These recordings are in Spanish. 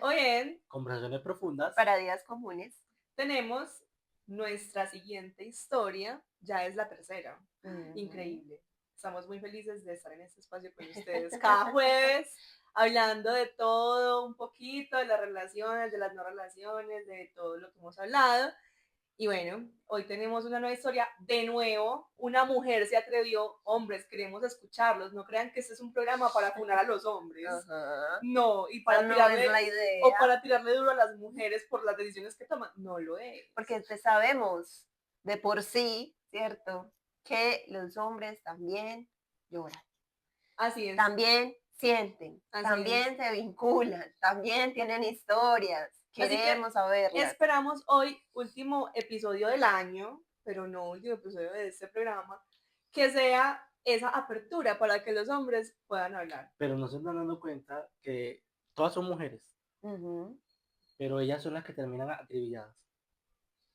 Hoy en Conversaciones profundas. Para días comunes. tenemos nuestra siguiente historia, ya es la tercera. Increíble. Estamos muy felices de estar en este espacio con ustedes cada jueves, hablando de todo un poquito, de las relaciones, de las no relaciones, de todo lo que hemos hablado. Y bueno, hoy tenemos una nueva historia. De nuevo, una mujer se atrevió. Hombres, queremos escucharlos. No crean que este es un programa para funar a los hombres. Ajá. No, y Esa para no tirarle, es la idea. o para tirarle duro a las mujeres por las decisiones que toman. No lo es. Porque sabemos de por sí, ¿cierto? Que los hombres también lloran, Así es. también sienten, Así también se vinculan, también tienen historias. Así que Queremos saberlas. esperamos hoy, último episodio del año, pero no último episodio de este programa, que sea esa apertura para que los hombres puedan hablar. Pero no se están dando cuenta que todas son mujeres, Ujú. pero ellas son las que terminan acribilladas.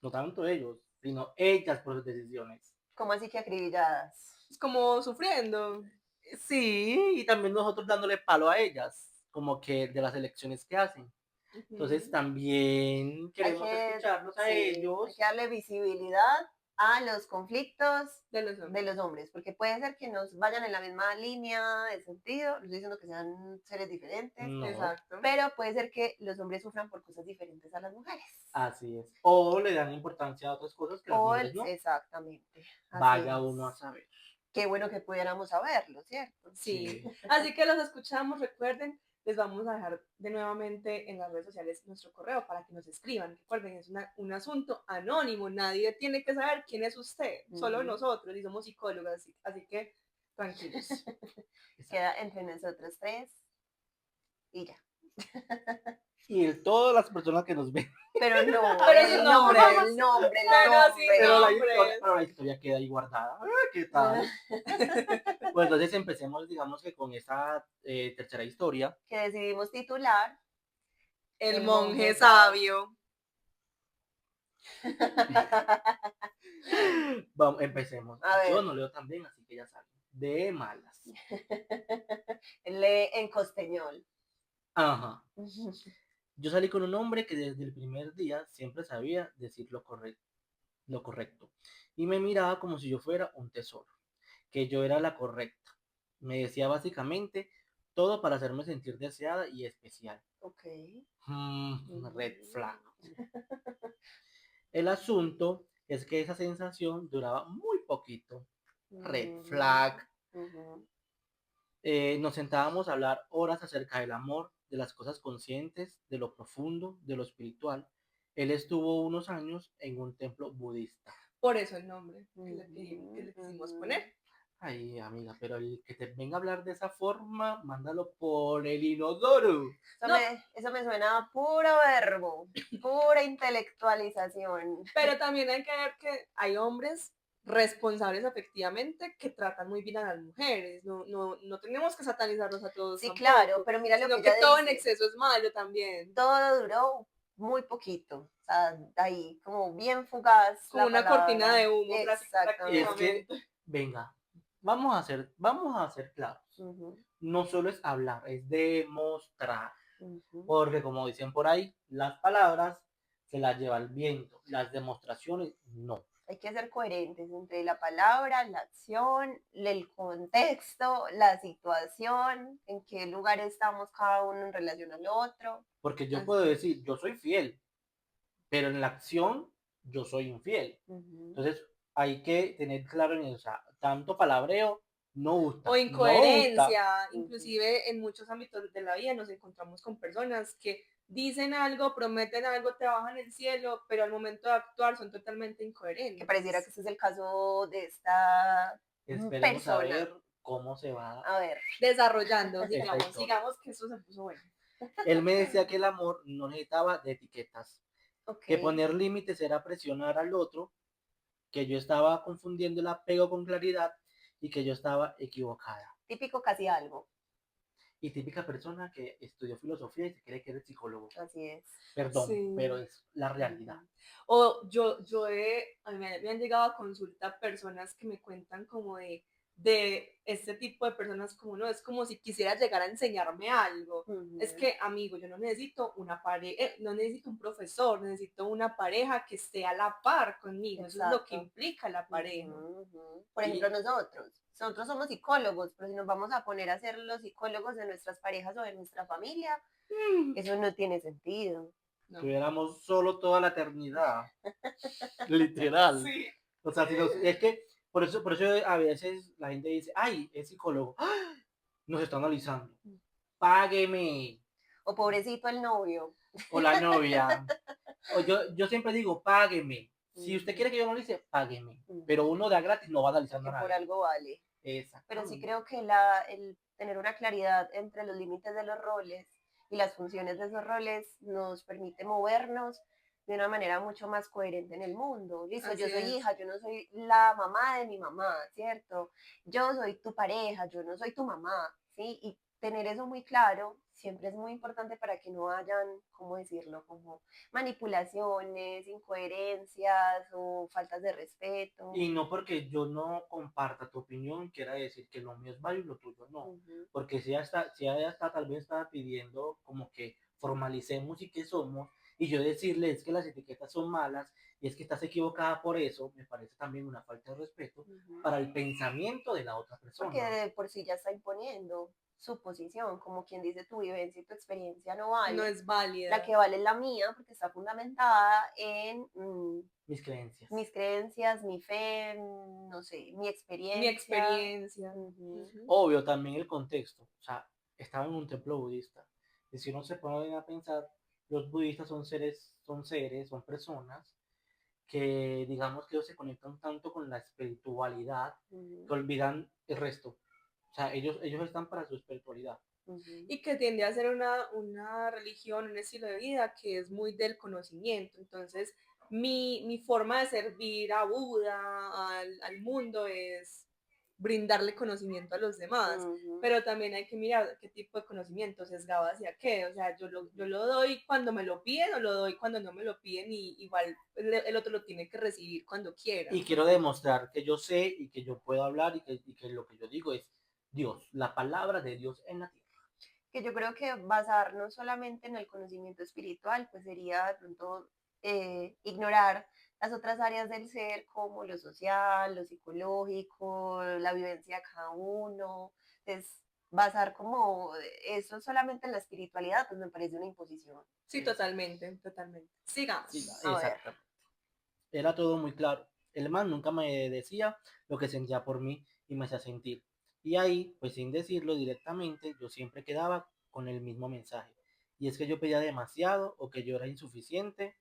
No tanto ellos, sino ellas por sus decisiones. ¿Cómo así que acribilladas? Es como sufriendo. Sí, y también nosotros dándole palo a ellas, como que de las elecciones que hacen. Entonces también queremos escucharlos a Hay ellos. que darle visibilidad a los conflictos De los hombres. de los hombres, porque puede ser que nos vayan en la misma línea de sentido, no estoy diciendo que sean seres diferentes, No, Exacto. pero puede ser que los hombres sufran por cosas diferentes a las mujeres. así es. O le dan importancia a otras cosas que las mujeres no. Exactamente. Así Vaya es. uno a saber. Qué bueno que pudiéramos saberlo, ¿cierto? Sí. Así que los escuchamos, recuerden, les vamos a dejar de nuevamente en las redes sociales nuestro correo para que nos escriban. Recuerden, es un asunto anónimo, nadie tiene que saber quién es usted, solo nosotros, y somos psicólogas, así que tranquilos. Queda entre nosotros tres y ya. Y todas las personas que nos ven. Pero no, Pero el sin nombre, nombres. el nombre, el Pero nombre. sin Pero nombres. la historia queda ahí guardada. ¿Qué tal? Pues entonces empecemos, digamos que con esta tercera historia. Que decidimos titular El monje sabio. Vamos, empecemos. A ver. Yo no leo tan bien, así que ya saben. De malas. Lee en costeñol. Ajá. Yo salí con un hombre que desde el primer día siempre sabía decir lo correcto. Y me miraba como si yo fuera un tesoro, que yo era la correcta. Me decía básicamente todo para hacerme sentir deseada y especial. Ok. Red flag. El asunto es que esa sensación duraba muy poquito. Red flag. Nos sentábamos a hablar horas acerca del amor, de las cosas conscientes, de lo profundo, de lo espiritual. Él estuvo unos años en un templo budista. Por eso el nombre que le quisimos poner. Ay, amiga, pero el que te venga a hablar de esa forma, mándalo por el inodoro. Eso me suena a puro verbo, pura intelectualización. Pero también hay que ver que hay hombres responsables efectivamente que tratan muy bien a las mujeres. No tenemos que satanizarlos a todos. Sí, tampoco, claro, pero mira lo sino que ella todo dice. en exceso es malo también. Todo duró muy poquito, o sea, ahí como bien fugaz. Como una cortina de humo Exactamente. Es que, venga, vamos a ser claros. No solo es hablar, es demostrar. Porque como dicen por ahí, las palabras se las lleva el viento, las demostraciones no. Hay que ser coherentes entre la palabra, la acción, el contexto, la situación, en qué lugar estamos cada uno en relación al otro. Porque yo puedo decir, yo soy fiel, pero en la acción yo soy infiel. Entonces hay que tener claro en eso, o sea, tanto palabreo no gusta. O incoherencia, no gusta. Inclusive en muchos ámbitos de la vida nos encontramos con personas que dicen algo, prometen algo, trabajan en el cielo, pero al momento de actuar son totalmente incoherentes. Que pareciera que este es el caso de esta Esperemos persona. A ver cómo se va desarrollando, sigamos que eso se puso bueno. Él me decía que el amor no necesitaba de etiquetas, Okay. que poner límites era presionar al otro, que yo estaba confundiendo el apego con claridad y que yo estaba equivocada. Típico casi algo. Y típica persona que estudió filosofía y se cree que eres psicólogo. Así es. Perdón, sí. Pero es la realidad. O a mí me han llegado a consulta personas que me cuentan como de de este tipo de personas como uno, es como si quisiera llegar a enseñarme algo. Es que, amigo, yo no necesito una pareja, no necesito un profesor, necesito una pareja que esté a la par conmigo. Eso es lo que implica la pareja. Por ejemplo, nosotros somos psicólogos, pero si nos vamos a poner a ser los psicólogos de nuestras parejas o de nuestra familia, eso no tiene sentido. No. Tuviéramos solo toda la eternidad. Literal. Sí. O sea, es que por eso a veces la gente dice, ay, es psicólogo. ¡Ah! Nos está analizando. Págueme. O pobrecito el novio. O la novia. O yo siempre digo, págueme. Si usted quiere que yo analice, págueme. Pero uno de a gratis no va a analizar nada. Por algo vale. Exacto. Pero sí creo que el tener una claridad entre los límites de los roles y las funciones de esos roles nos permite movernos de una manera mucho más coherente en el mundo. Listo, yo soy hija, yo no soy la mamá de mi mamá, ¿cierto? Yo soy tu pareja, yo no soy tu mamá, ¿sí? Y tener eso muy claro siempre es muy importante para que no hayan, ¿cómo decirlo?, como manipulaciones, incoherencias o faltas de respeto. Y no porque yo no comparta tu opinión quiera decir que lo mío es válido y lo tuyo no. Porque si ella está, tal vez estaba pidiendo como que formalicemos y que somos, y yo decirle es que las etiquetas son malas y es que estás equivocada por eso, me parece también una falta de respeto para el pensamiento de la otra persona. Porque de por sí ya está imponiendo su posición, como quien dice, tu vivencia y tu experiencia no vale. No es válida. La que vale es la mía, porque está fundamentada en mis creencias. Mis creencias, mi fe, no sé, mi experiencia. Mi experiencia. Obvio, también el contexto. O sea, estaba en un templo budista. Y si uno se pone a pensar, los budistas son son personas que digamos que ellos se conectan tanto con la espiritualidad que olvidan el resto. O sea, ellos están para su espiritualidad. Y que tiende a ser una religión, un estilo de vida que es muy del conocimiento. Entonces, mi forma de servir a Buda, al mundo, es brindarle conocimiento a los demás, pero también hay que mirar qué tipo de conocimiento, sesgado hacia qué, o sea, yo lo doy cuando me lo piden o lo doy cuando no me lo piden y igual el otro lo tiene que recibir cuando quiera. Y quiero demostrar que yo sé y que yo puedo hablar y que lo que yo digo es Dios, la palabra de Dios en la tierra. Que yo creo que basarnos solamente en el conocimiento espiritual, pues sería de pronto ignorar las otras áreas del ser como lo social, lo psicológico, la vivencia de cada uno. Entonces, basar como eso solamente en la espiritualidad, pues me parece una imposición. Sí, totalmente. Sigamos. Exactamente. Era todo muy claro. El man nunca me decía lo que sentía por mí y me hacía sentir. Y ahí, pues sin decirlo directamente, yo siempre quedaba con el mismo mensaje. Y es que yo pedía demasiado, o que yo era insuficiente,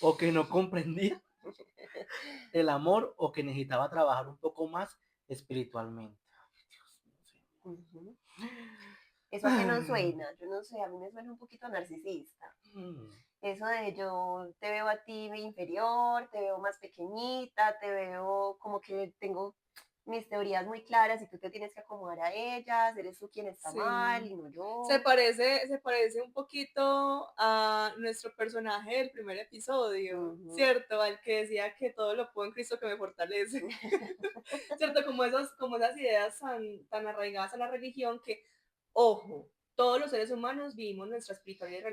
o que no comprendía el amor, o que necesitaba trabajar un poco más espiritualmente. Ay, Dios, eso a que no suena, yo no sé, a mí me suena un poquito narcisista. Eso de yo te veo a ti inferior, te veo más pequeñita, te veo como que tengo mis teorías muy claras y tú te tienes que acomodar a ellas, eres tú quien está mal y no yo. Se parece un poquito a nuestro personaje del primer episodio, ¿cierto? Al que decía que todo lo puedo en Cristo que me fortalece. ¿Cierto? Como esas ideas tan arraigadas a la religión que, ojo, todos los seres humanos vivimos nuestra espiritualidad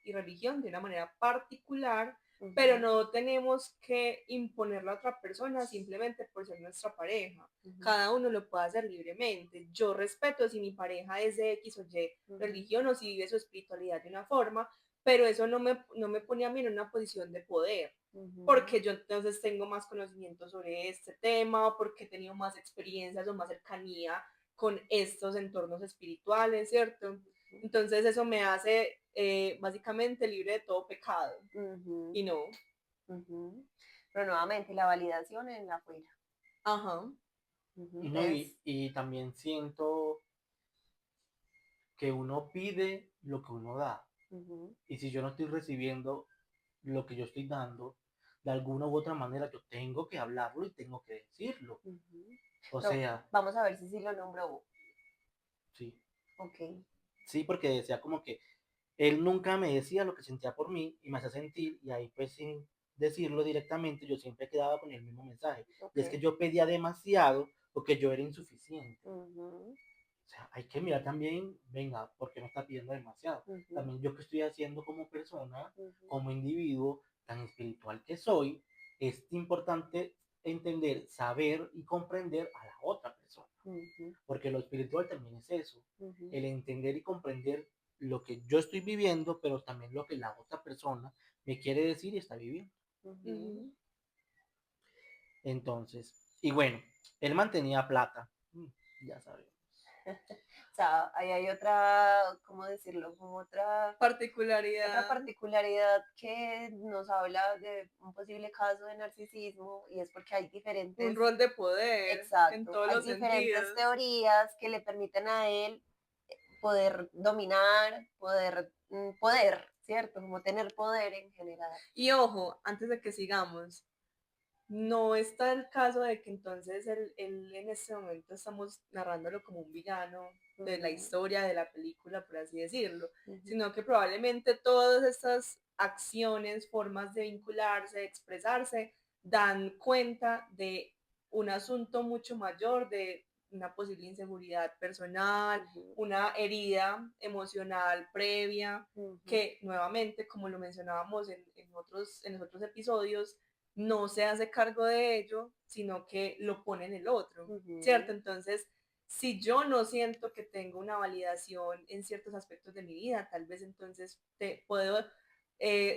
y religión de una manera particular, pero no tenemos que imponerla a otra persona simplemente por ser nuestra pareja. Cada uno lo puede hacer libremente. Yo respeto si mi pareja es de X o Y religión o si vive su espiritualidad de una forma, pero eso no me pone a mí en una posición de poder, porque yo entonces tengo más conocimiento sobre este tema, o porque he tenido más experiencias o más cercanía con estos entornos espirituales, ¿cierto? Entonces eso me hace básicamente libre de todo pecado. Y no. Pero nuevamente, la validación en la afuera. Ajá. Y también siento que uno pide lo que uno da. Y si yo no estoy recibiendo lo que yo estoy dando, de alguna u otra manera yo tengo que hablarlo y tengo que decirlo. O sea... Vamos a ver si sí lo nombró. Sí. Ok. Sí, porque decía como que él nunca me decía lo que sentía por mí y me hacía sentir, y ahí pues sí decirlo directamente, yo siempre quedaba con el mismo mensaje. Y es que Ok. yo pedía demasiado porque yo era insuficiente. Ujú, O sea, hay que mirar también, venga, ¿por qué no está pidiendo demasiado? ujú, También yo que estoy haciendo como persona, ujú, como individuo, tan espiritual que soy, es importante entender, saber y comprender a la otra persona. ujú, Porque lo espiritual también es eso, ujú, el entender y comprender lo que yo estoy viviendo, pero también lo que la otra persona me quiere decir y está viviendo. ujú. Ujú. Entonces, y bueno, él mantenía plata, ya sabemos. O sea, ahí hay otra, ¿cómo decirlo? Como otra Particularidad, particularidad que nos habla de un posible caso de narcisismo y es porque hay un diferentes, rol de poder en exacto, todos hay los diferentes sentidos. teorías que le permiten a él poder dominar, poder, ¿cierto? Como tener poder en general. Y ojo, antes de que sigamos, no está el caso de que entonces él en este momento estamos narrándolo como un villano de la Ujú, historia, de la película, por así decirlo, ujú, sino que probablemente todas estas acciones, formas de vincularse, de expresarse, dan cuenta de un asunto mucho mayor, de una posible inseguridad personal, ujú, una herida emocional previa, ujú, que nuevamente, como lo mencionábamos en los otros episodios, no se hace cargo de ello, sino que lo pone en el otro, ¿cierto? ujú. Entonces, si yo no siento que tengo una validación en ciertos aspectos de mi vida, tal vez entonces puedo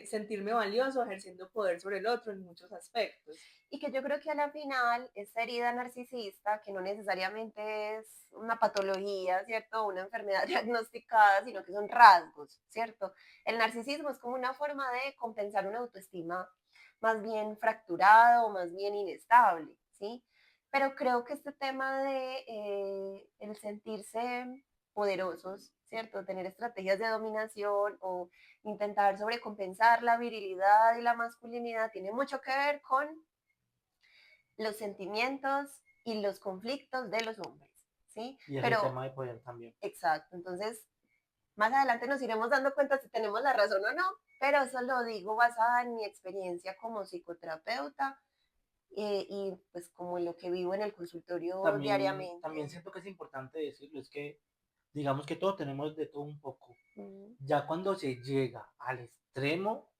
sentirme valioso ejerciendo poder sobre el otro en muchos aspectos. Y que yo creo que a la final, esta herida narcisista, que no necesariamente es una patología, ¿cierto? Una enfermedad diagnosticada, sino que son rasgos, ¿cierto? El narcisismo es como una forma de compensar una autoestima más bien fracturada o más bien inestable, ¿sí? Pero creo que este tema de el sentirse poderosos, ¿cierto? Tener estrategias de dominación o intentar sobrecompensar la virilidad y la masculinidad tiene mucho que ver con los sentimientos y los conflictos de los hombres, ¿sí? Y es el Pero, tema de poder también. exacto, entonces más adelante nos iremos dando cuenta si tenemos la razón o no, pero eso lo digo basada en mi experiencia como psicoterapeuta y pues como lo que vivo en el consultorio También diariamente. siento que es importante decirlo, es que digamos que todos tenemos de todo un poco. Ujú, Ya cuando se llega al extremo,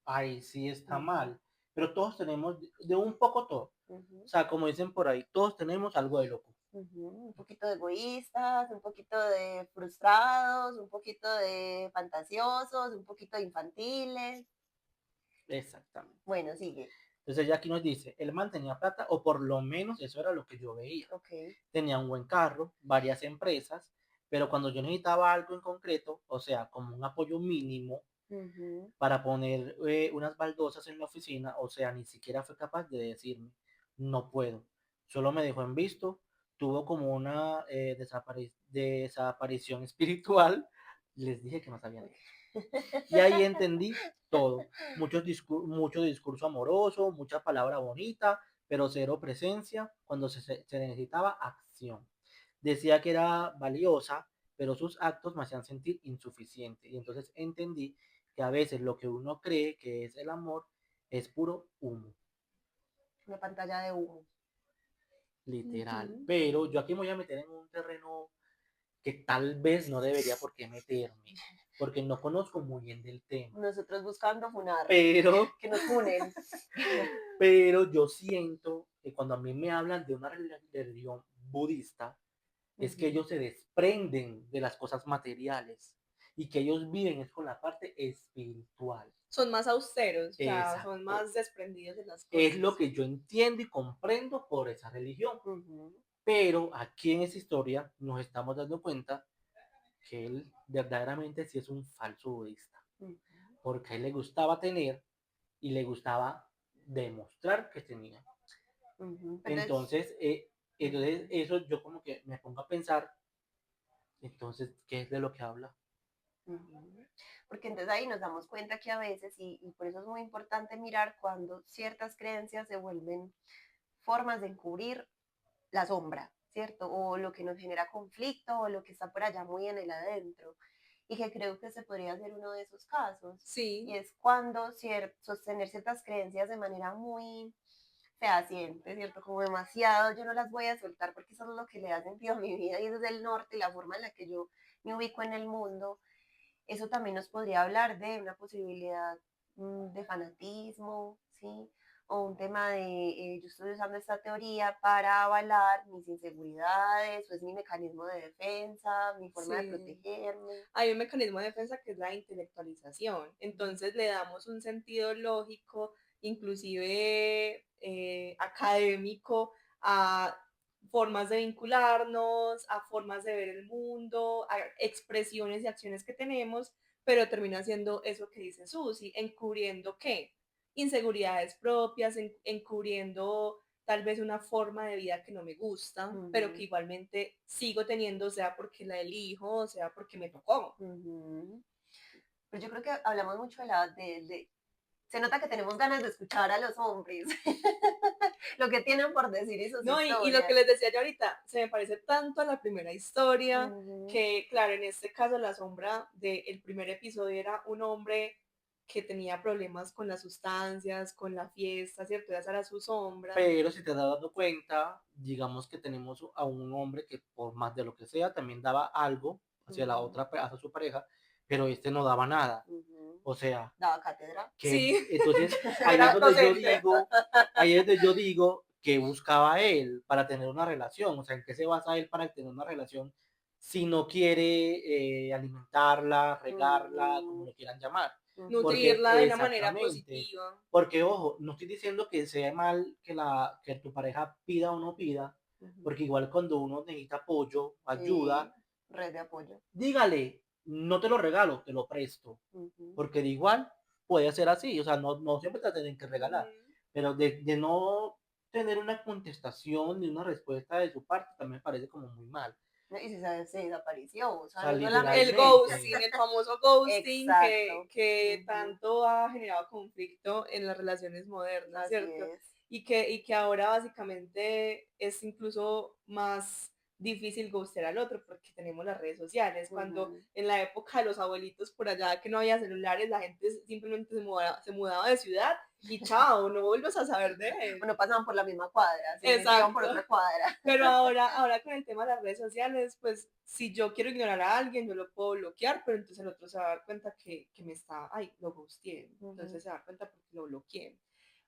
ahí sí está ujú, mal. Pero todos tenemos de un poco todo. ujú, O sea, como dicen por ahí, todos tenemos algo de loco. ujú. Un poquito de egoístas, un poquito de frustrados, un poquito de fantasiosos, un poquito de infantiles. Exactamente. Bueno, sigue. Entonces ya aquí nos dice, él mantenía plata, o por lo menos eso era lo que yo veía. Ok. Tenía un buen carro, varias empresas, pero cuando yo necesitaba algo en concreto, o sea, como un apoyo mínimo Ujú, para poner unas baldosas en la oficina, o sea, ni siquiera fue capaz de decirme, no puedo. Solo me dejó en visto, tuvo como una desaparición espiritual, les dije que no sabía leer. Y ahí entendí todo. Mucho discurso amoroso, mucha palabra bonita, pero cero presencia cuando se necesitaba acción. Decía que era valiosa, pero sus actos me hacían sentir insuficiente. Y entonces entendí que a veces lo que uno cree que es el amor es puro humo, Una pantalla de humo. literal. Ujú. Pero yo aquí me voy a meter en un terreno que tal vez no debería por qué meterme, porque no conozco muy bien del tema. Nosotros buscando funar, Pero que nos funen. Pero yo siento que cuando a mí me hablan de una religión budista, es que Ujú, ellos se desprenden de las cosas materiales y que ellos viven es con la parte espiritual. Son más austeros, o sea, son Exacto. más desprendidos de las Es lo cosas. que yo entiendo y comprendo por esa religión. ujú, Pero aquí en esta historia nos estamos dando cuenta que él verdaderamente sí es un falso budista. ujú, Porque a él le gustaba tener y le gustaba demostrar que tenía. ujú. Entonces, Entonces, entonces ujú, eso yo como que me pongo a pensar, entonces, ¿qué es de lo que habla? ujú. Porque entonces ahí nos damos cuenta que a veces, y por eso es muy importante mirar cuando ciertas creencias se vuelven formas de encubrir la sombra, ¿cierto? O lo que nos genera conflicto o lo que está por allá muy en el adentro. y que creo que se podría hacer uno de esos casos. Sí. Y es cuando sostener ciertas creencias de manera muy fehaciente, ¿cierto? Como demasiado, yo no las voy a soltar porque eso es lo que le da sentido a mi vida y eso es el norte y la forma en la que yo me ubico en el mundo. Eso también nos podría hablar de una posibilidad de fanatismo, ¿sí? O un tema de, yo estoy usando esta teoría para avalar mis inseguridades, o es mi mecanismo de defensa, mi forma de Sí. protegerme. Hay un mecanismo de defensa que es la intelectualización. Entonces le damos un sentido lógico, inclusive académico, a formas de vincularnos, a formas de ver el mundo, a expresiones y acciones que tenemos, pero termina siendo eso que dice Susi, encubriendo qué, inseguridades propias, encubriendo tal vez una forma de vida que no me gusta, pero que igualmente sigo teniendo, sea porque la elijo, sea porque me tocó. Pero yo creo que hablamos mucho se nota que tenemos ganas de escuchar a los hombres, lo que tienen por decir y sus No, historias. y lo que les decía yo ahorita, se me parece tanto a la primera historia, que claro, en este caso la sombra del primer episodio era un hombre que tenía problemas con las sustancias, con la fiesta, ¿cierto? Esa era su sombra. Pero si te has dado cuenta, digamos que tenemos a un hombre que por más de lo que sea, también daba algo hacia la otra, hacia su pareja, pero este no daba nada. O sea, daba cátedra. que Sí. entonces ahí Era es donde yo docente. digo, ahí es donde yo digo que buscaba él para tener una relación, o sea, en qué se basa él para tener una relación si no quiere alimentarla, regarla, como lo quieran llamar. Porque Nutrirla de una manera exactamente, positiva. porque ojo, no estoy diciendo que sea mal que tu pareja pida o no pida, porque igual cuando uno necesita apoyo, ayuda, Red de apoyo. dígale, no te lo regalo, te lo presto, porque de igual puede ser así, o sea, no siempre te tienen que regalar, pero de no tener una contestación ni una respuesta de su parte también me parece como muy mal. Y si se desapareció, o sea, O sea, no El solamente... ghosting, el famoso ghosting Exacto. que tanto ha generado conflicto en las relaciones modernas, Así ¿cierto? es. Y que ahora básicamente es incluso más difícil ghostear al otro porque tenemos las redes sociales. Cuando en la época de los abuelitos por allá que no había celulares, la gente simplemente se mudaba de ciudad y chao, no vuelves a saber de él. Bueno, pasaban por la misma cuadra, se Exacto. iban por otra cuadra. Pero ahora con el tema de las redes sociales, pues si yo quiero ignorar a alguien, yo lo puedo bloquear, pero entonces el otro se va a dar cuenta que me está, ay, lo ghosteé, entonces se va a dar cuenta porque lo bloqueé.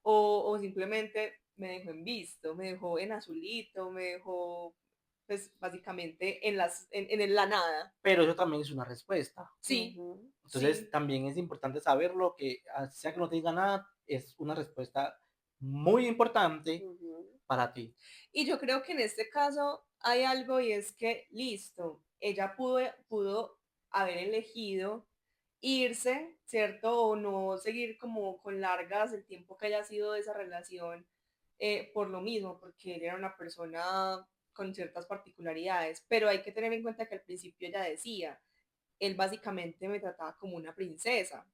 O simplemente me dejó en visto, me dejó en azulito, me dejó, pues básicamente en la nada. Pero eso también es una respuesta. Sí. Entonces Sí. también es importante saberlo, que sea que no te diga nada, es una respuesta muy importante para ti. Y yo creo que en este caso hay algo y es que, listo, ella pudo haber elegido irse, ¿cierto? O no seguir como con largas el tiempo que haya sido de esa relación por lo mismo, porque él era una persona con ciertas particularidades, pero hay que tener en cuenta que al principio ella decía, él básicamente me trataba como una princesa,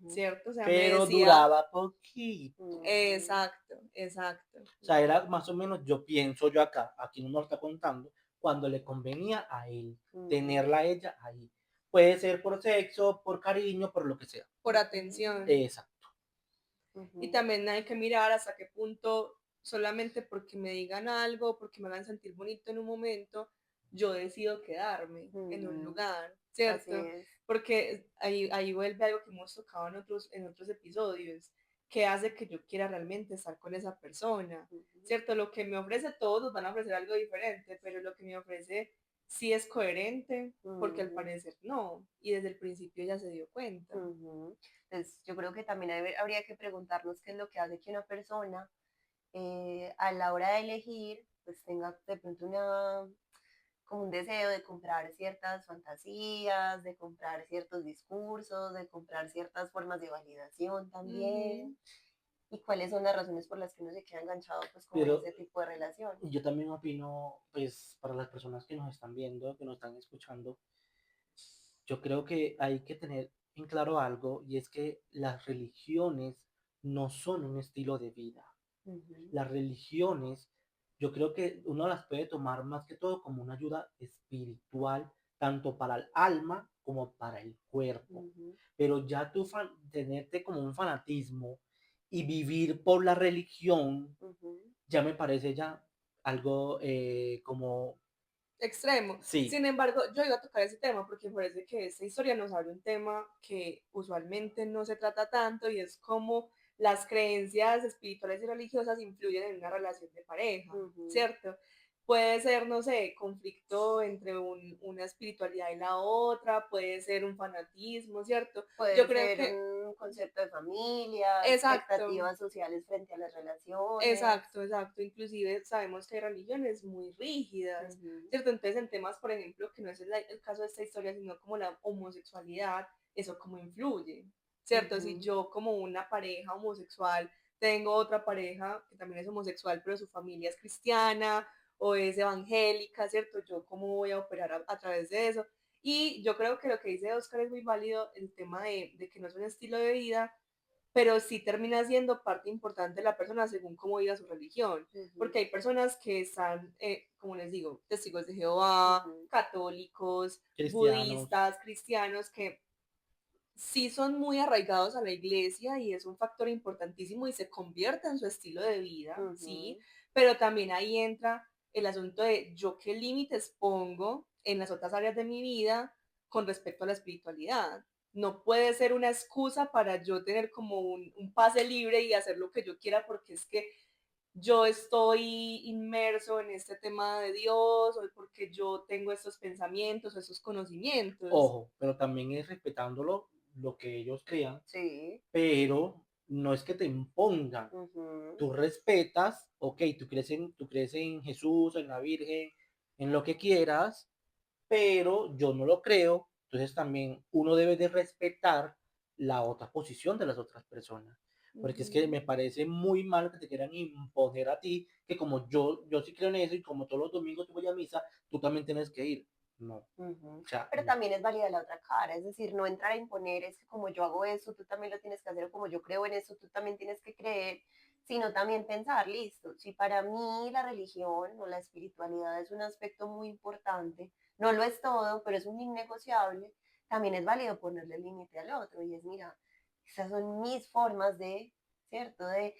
¿cierto? O sea, pero me decía, duraba poquito. exacto, exacto. O sea, era más o menos, yo pienso yo acá, aquí no nos está contando, cuando le convenía a él, tenerla a ella ahí. Puede ser por sexo, por cariño, por lo que sea. Por atención. Exacto. Y también hay que mirar hasta qué punto, solamente porque me digan algo, porque me hagan sentir bonito en un momento, yo decido quedarme en un lugar, ¿cierto? Porque ahí vuelve algo que hemos tocado en otros episodios, que hace que yo quiera realmente estar con esa persona, ¿cierto? Lo que me ofrece, todos nos van a ofrecer algo diferente, pero lo que me ofrece sí es coherente, porque al parecer no, y desde el principio ya se dio cuenta. Entonces, yo creo que también habría que preguntarnos qué es lo que hace que una persona a la hora de elegir, pues tenga de pronto como un deseo de comprar ciertas fantasías, de comprar ciertos discursos, de comprar ciertas formas de validación también. Y cuáles son las razones por las que uno se queda enganchado pues con ese tipo de relación. Yo también opino, pues, para las personas que nos están viendo, que nos están escuchando, yo creo que hay que tener en claro algo, y es que las religiones no son un estilo de vida. Las religiones, yo creo que uno las puede tomar más que todo como una ayuda espiritual, tanto para el alma como para el cuerpo. Ujú. Pero ya tú tenerte como un fanatismo y vivir por la religión, Ujú. ya me parece ya algo como, Extremo. sí, Sin embargo, yo iba a tocar ese tema porque me parece que esta historia nos abre un tema que usualmente no se trata tanto y es cómo las creencias espirituales y religiosas influyen en una relación de pareja, Ujú. ¿cierto? Puede ser, no sé, conflicto entre una espiritualidad y la otra, puede ser un fanatismo, ¿cierto? Yo Puede creo ser que, un concepto de familia, exacto, expectativas sociales frente a las relaciones. exacto, exacto. Inclusive sabemos que hay religiones muy rígidas, Ujú. ¿cierto? Entonces en temas, por ejemplo, que no es el caso de esta historia, sino como la homosexualidad, eso cómo influye, ¿cierto? Si Ujú. yo como una pareja homosexual tengo otra pareja que también es homosexual, pero su familia es cristiana o es evangélica, ¿cierto? Yo cómo voy a operar a través de eso. Y yo creo que lo que dice Oscar es muy válido, el tema de que no es un estilo de vida, pero sí termina siendo parte importante de la persona según cómo viva su religión, Ujú. porque hay personas que están, como les digo, testigos de Jehová, Ujú. católicos, cristianos. budistas, cristianos, que sí son muy arraigados a la iglesia y es un factor importantísimo y se convierte en su estilo de vida, sí, Ujú. pero también ahí entra el asunto de yo qué límites pongo en las otras áreas de mi vida con respecto a la espiritualidad. No puede ser una excusa para yo tener como un pase libre y hacer lo que yo quiera porque es que yo estoy inmerso en este tema de Dios o porque yo tengo estos pensamientos o estos conocimientos. Ojo, pero también es respetándolo lo que ellos crean, Sí. pero no es que te impongan. Ujú. Tú respetas, ok, tú crees en Jesús, en la Virgen, en lo que quieras, pero yo no lo creo. Entonces también uno debe de respetar la otra posición de las otras personas. Porque es que Ujú. me parece muy mal que te quieran imponer a ti, que como yo sí creo en eso y como todos los domingos tú voy a misa, tú también tienes que ir. No, Ujú. o sea, Pero no. también es válida la otra cara, es decir, no entrar a imponer es que como yo hago eso, tú también lo tienes que hacer, o como yo creo en eso, tú también tienes que creer, sino también pensar, listo, si para mí la religión o la espiritualidad es un aspecto muy importante, no lo es todo, pero es un innegociable, también es válido ponerle límite al otro y es, mira, esas son mis formas de, ¿cierto? De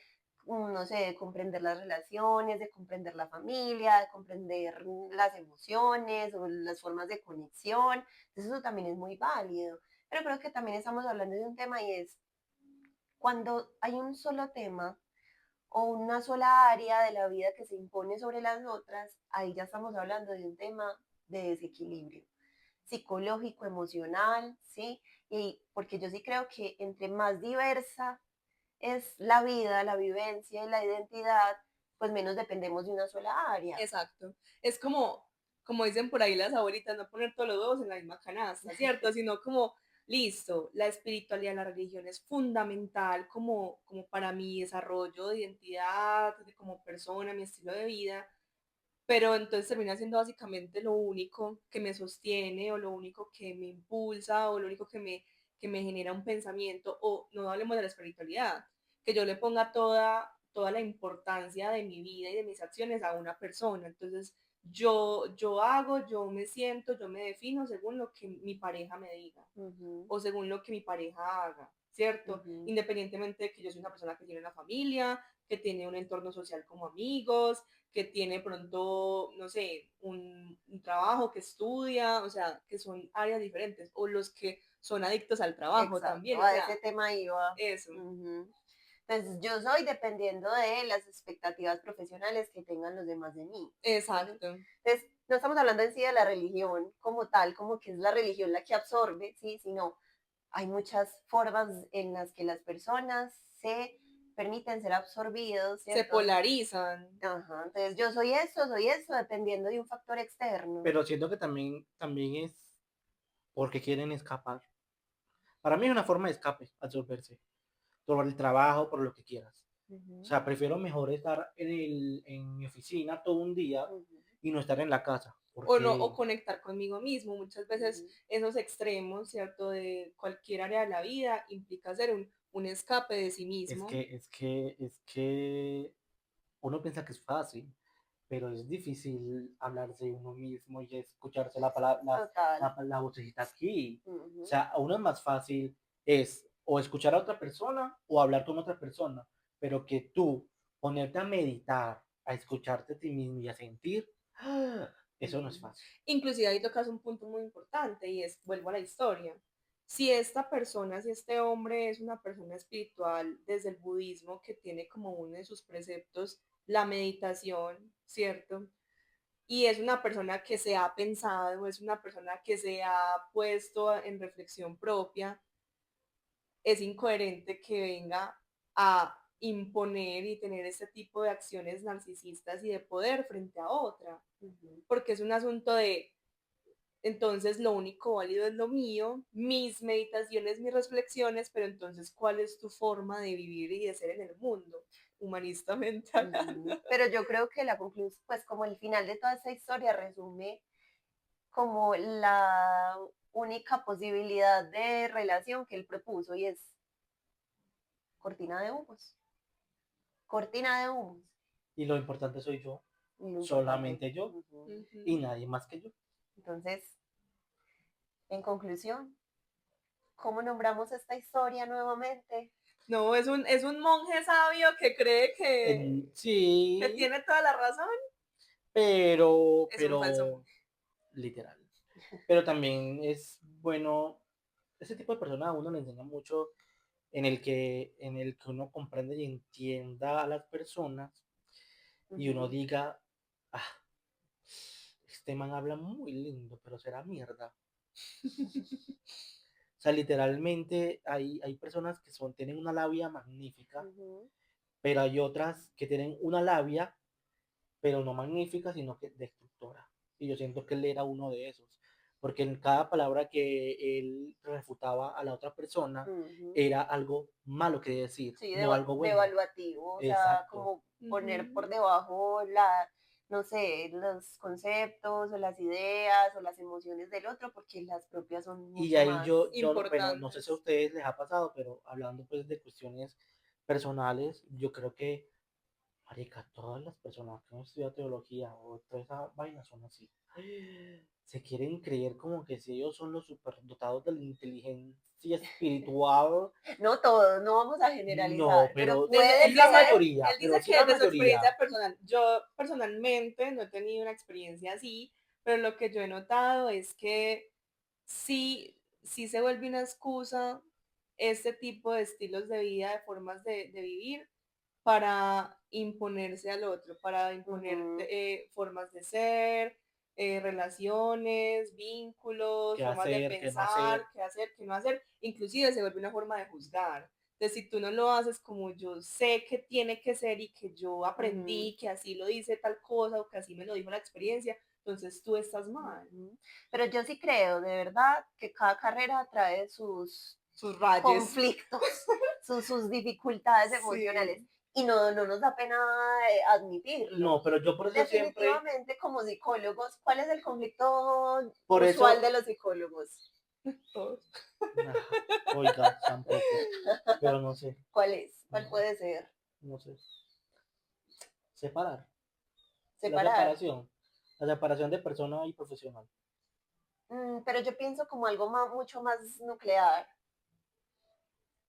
no sé, de comprender las relaciones, de comprender la familia, de comprender las emociones o las formas de conexión. Entonces eso también es muy válido. Pero creo que también estamos hablando de un tema y es cuando hay un solo tema o una sola área de la vida que se impone sobre las otras, ahí ya estamos hablando de un tema de desequilibrio psicológico, emocional, ¿sí? Y porque yo sí creo que entre más diversa es la vida, la vivencia y la identidad, pues menos dependemos de una sola área. Exacto. Es como dicen por ahí las abuelitas, no poner todos los huevos en la misma canasta, ¿cierto? Sino como, listo, la espiritualidad, la religión es fundamental como para mi desarrollo de identidad, de como persona, mi estilo de vida, pero entonces termina siendo básicamente lo único que me sostiene o lo único que me impulsa o lo único que me genera un pensamiento, o no hablemos de la espiritualidad, que yo le ponga toda la importancia de mi vida y de mis acciones a una persona. Entonces yo hago, yo me siento, yo me defino según lo que mi pareja me diga Ujú. o según lo que mi pareja haga, ¿cierto? Ujú. Independientemente de que yo soy una persona que tiene una familia, que tiene un entorno social como amigos, que tiene pronto, no sé, un trabajo, que estudia, o sea, que son áreas diferentes, o los que son adictos al trabajo Exacto, también, o a sea, ese tema iba. eso, Ujú. Entonces, yo soy dependiendo de las expectativas profesionales que tengan los demás de mí. ¿Sí? exacto, Entonces, no estamos hablando en sí de la religión como tal, como que es la religión la que absorbe, ¿sí? Sino hay muchas formas en las que las personas se permiten ser absorbidos, se ¿cierto? polarizan, Ajá, entonces yo soy eso, dependiendo de un factor externo. Pero siento que también es porque quieren escapar. Para mí es una forma de escape, absorberse, por el trabajo, por lo que quieras. O Ujú. sea, prefiero mejor estar en mi oficina todo un día Ujú. y no estar en la casa, o no, o porque conectar conmigo mismo. Muchas veces Ujú. esos extremos, ¿cierto? De cualquier área de la vida implica hacer un escape de sí es mismo. que, es que, es que uno piensa que es fácil, pero es difícil hablarse uno mismo y escucharse la palabra, Total. la vocecita aquí. O Ujú. sea, a uno es más fácil es o escuchar a otra persona o hablar con otra persona, pero que tú ponerte a meditar, a escucharte a ti mismo y a sentir, eso no es fácil. Inclusive ahí tocas un punto muy importante y es, vuelvo a la historia. Si esta persona, si este hombre es una persona espiritual desde el budismo que tiene como uno de sus preceptos la meditación, ¿cierto? Y es una persona que se ha pensado, es una persona que se ha puesto en reflexión propia, es incoherente que venga a imponer y tener este tipo de acciones narcisistas y de poder frente a otra, porque es un asunto de, entonces lo único válido es lo mío, mis meditaciones, mis reflexiones, pero entonces, ¿cuál es tu forma de vivir y de ser en el mundo, humanistamente hablando? Pero yo creo que la conclusión, pues como el final de toda esta historia resume como la única posibilidad de relación que él propuso y es cortina de humos. Cortina de humos. Y lo importante soy yo, Y lo importante. solamente yo y Ujú. nadie más que yo. Entonces, en conclusión, ¿cómo nombramos esta historia nuevamente? No, es un monje sabio que cree que Sí, tiene toda la razón. pero, Es un falso pero, monje. literal. Pero también es bueno, ese tipo de persona a uno le enseña mucho en el que uno comprende y entienda a las personas y uno Ujú. diga, ah, este man habla muy lindo, pero será mierda. O sea, literalmente hay personas que tienen una labia magnífica, Ujú. pero hay otras que tienen una labia, pero no magnífica, sino que destructora. Y yo siento que él era uno de esos, porque en cada palabra que él refutaba a la otra persona Ujú. era algo malo que decir, Sí, no algo bueno. devaluativo, o sea, Exacto. como poner Ujú. por debajo la, no sé, los conceptos o las ideas o las emociones del otro, porque las propias son Y mucho ahí más. bueno, no sé si a Importantes. ustedes les ha pasado, pero hablando pues de cuestiones personales, yo creo que, marica, todas las personas que han estudiado teología o toda esa vaina son así. Se quieren creer como que si ellos son los superdotados de la inteligencia espiritual. No todos, no vamos a No, generalizar, pero pero puede es la ser. mayoría, Él pero dice sí que la desde su mayoría. experiencia personal, yo personalmente no he tenido una experiencia así, pero lo que yo he notado es que sí se vuelve una excusa este tipo de estilos de vida, de formas de vivir para imponerse al otro, para imponer Ujú. formas de ser, relaciones, vínculos, ¿Qué formas de hacer, qué no hacer? pensar, qué hacer, qué no hacer, inclusive se vuelve una forma de juzgar. Entonces, si tú no lo haces como yo sé que tiene que ser y que yo Ujú. aprendí, que así lo dice tal cosa o que así me lo dijo la experiencia, entonces tú estás mal. Ujú. Pero yo sí creo, de verdad, que cada carrera trae sus Sus rayes. conflictos, sus dificultades emocionales. Sí. Y no nos da pena admitirlo. No, pero yo por eso siempre, Definitivamente, como psicólogos, ¿cuál es el conflicto por usual eso, de los psicólogos? Todos. oiga, tampoco, pero no sé, ¿Cuál es? ¿Cuál no, puede ser? no sé, separar, Separar. la separación de persona y profesional, Pero yo pienso como algo mucho más nuclear.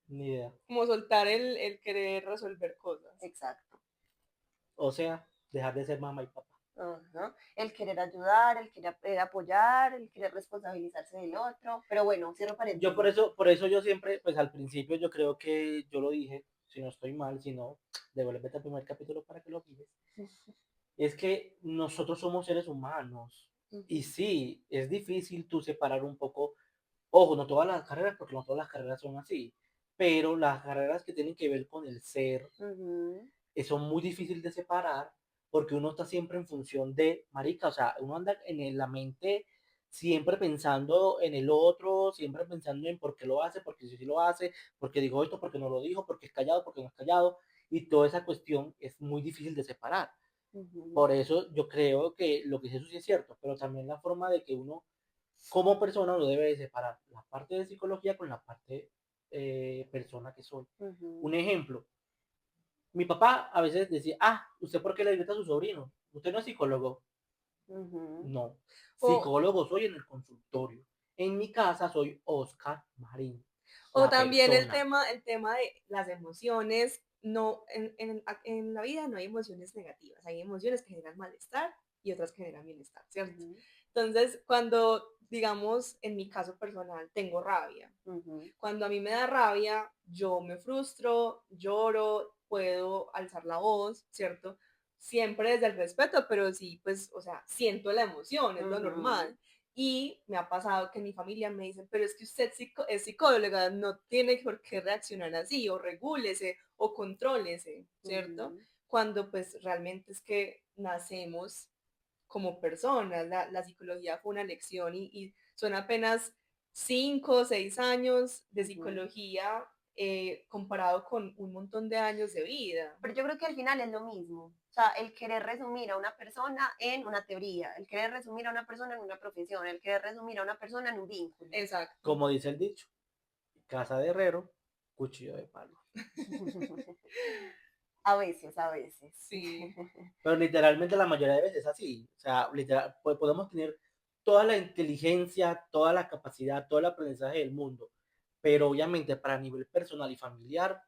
ni idea. Como soltar el querer resolver cosas. Exacto. O sea, dejar de ser mamá y papá. Ajá. El querer ayudar, el querer apoyar, el querer responsabilizarse del otro. Pero bueno, cierro Yo paréntesis. por eso yo siempre, pues al principio yo creo que yo lo dije, si no estoy mal, si no, devuélvete al primer capítulo para que lo mires. Es que nosotros somos seres humanos y Ujú. sí, es difícil tú separar un poco, ojo, no todas las carreras, porque no todas las carreras son así, pero las carreras que tienen que ver con el ser Ujú. son muy difíciles de separar porque uno está siempre en función de, marica, o sea, uno anda la mente siempre pensando en el otro, siempre pensando en por qué lo hace, porque si sí lo hace, porque dijo esto, porque no lo dijo, porque es callado, porque no es callado, y toda esa cuestión es muy difícil de separar. Ujú. Por eso yo creo que lo que dice eso sí es cierto, pero también la forma de que uno como persona lo debe de separar, la parte de psicología con la parte persona que soy. Un Ujú. ejemplo, Mi papá a veces decía, ¿usted por qué le grita a su sobrino? ¿Usted no es psicólogo? Ujú. No, O, psicólogo soy en el consultorio. En mi casa soy Oscar Marín, o la también persona. el tema de las emociones, no, en la vida no hay emociones negativas, hay emociones que generan malestar y otras que generan bienestar, ¿cierto? Ujú, Entonces, cuando, digamos, en mi caso personal, tengo rabia, ujú, cuando a mí me da rabia, yo me frustro, lloro, puedo alzar la voz, ¿cierto? Siempre desde el respeto, pero sí, pues, o sea, siento la emoción, es lo ujú, normal. Y me ha pasado que en mi familia me dicen, pero es que usted es psicóloga, no tiene por qué reaccionar así, o regúlese, o contrólese, ¿cierto? ujú. Cuando pues realmente es que nacemos como personas, la psicología fue una lección y son apenas 5 o 6 años de Ujú. psicología comparado con un montón de años de vida. Pero yo creo que al final es lo mismo. O sea, el querer resumir a una persona en una teoría, el querer resumir a una persona en una profesión, el querer resumir a una persona en un vínculo. Exacto. Como dice el dicho, casa de herrero, cuchillo de palo. A veces, a veces. Sí, Pero literalmente la mayoría de veces es así. O sea, literal, podemos tener toda la inteligencia, toda la capacidad, todo el aprendizaje del mundo. Pero obviamente para nivel personal y familiar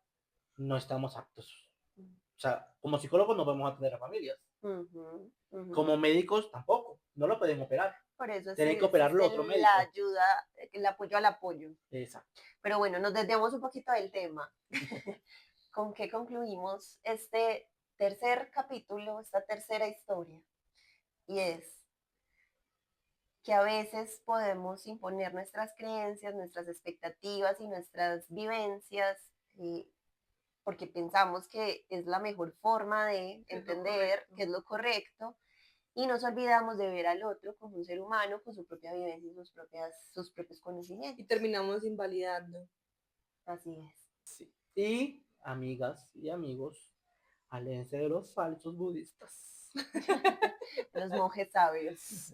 no estamos aptos. O sea, como psicólogos no podemos atender a familias. Ujú, ujú. Como médicos tampoco. No lo pueden operar. Por eso Tienen que operarlo existe otro la médico. ayuda, el apoyo al apoyo. Exacto. Pero bueno, nos desviamos un poquito del tema. ¿Con qué concluimos este tercer capítulo, esta tercera historia? Y es que a veces podemos imponer nuestras creencias, nuestras expectativas y nuestras vivencias, porque pensamos que es la mejor forma de que es lo entender correcto. qué es lo correcto, y nos olvidamos de ver al otro como un ser humano con su propia vivencia y sus propios Y conocimientos. terminamos invalidando. Así es. Sí. Y amigas y amigos, aléjense de los falsos budistas. Los monjes sabios.